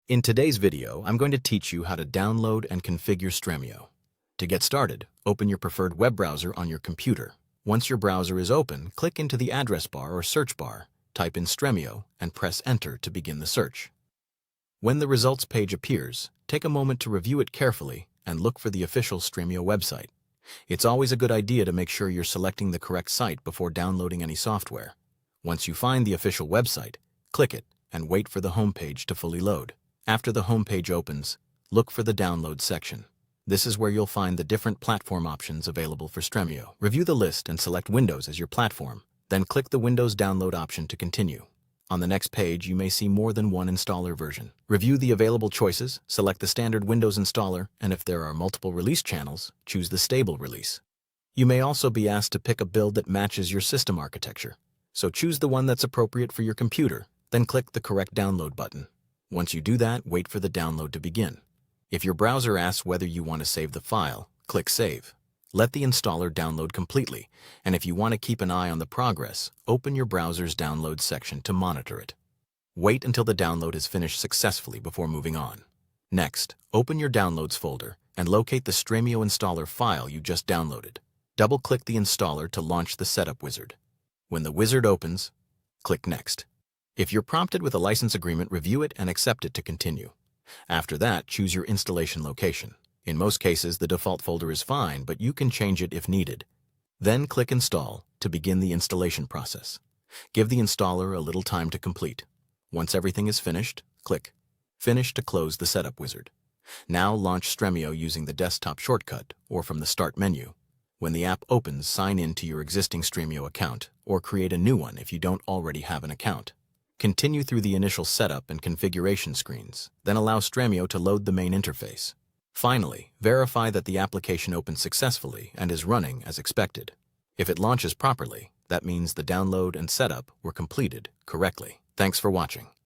In today's video, I'm going to teach you how to download and configure Stremio. To get started, open your preferred web browser on your computer. Once your browser is open, click into the address bar or search bar, type in Stremio, and press Enter to begin the search. When the results page appears, take a moment to review it carefully and look for the official Stremio website. It's always a good idea to make sure you're selecting the correct site before downloading any software. Once you find the official website, click it and wait for the home page to fully load. After the home page opens, look for the Download section. This is where you'll find the different platform options available for Stremio. Review the list and select Windows as your platform, then click the Windows Download option to continue. On the next page, you may see more than one installer version. Review the available choices, select the standard Windows installer, and if there are multiple release channels, choose the stable release. You may also be asked to pick a build that matches your system architecture. So choose the one that's appropriate for your computer, then click the correct download button. Once you do that, wait for the download to begin. If your browser asks whether you want to save the file, click Save. Let the installer download completely, and if you want to keep an eye on the progress, open your browser's Download section to monitor it. Wait until the download is finished successfully before moving on. Next, open your Downloads folder and locate the Stremio installer file you just downloaded. Double-click the installer to launch the setup wizard. When the wizard opens, click Next. If you're prompted with a license agreement, review it and accept it to continue. After that, choose your installation location. In most cases, the default folder is fine, but you can change it if needed. Then click Install to begin the installation process. Give the installer a little time to complete. Once everything is finished, click Finish to close the setup wizard. Now launch Stremio using the desktop shortcut or from the Start menu. When the app opens, sign in to your existing Stremio account or create a new one if you don't already have an account. Continue through the initial setup and configuration screens, then allow Stremio to load the main interface. Finally, verify that the application opens successfully and is running as expected. If it launches properly, that means the download and setup were completed correctly. Thanks for watching.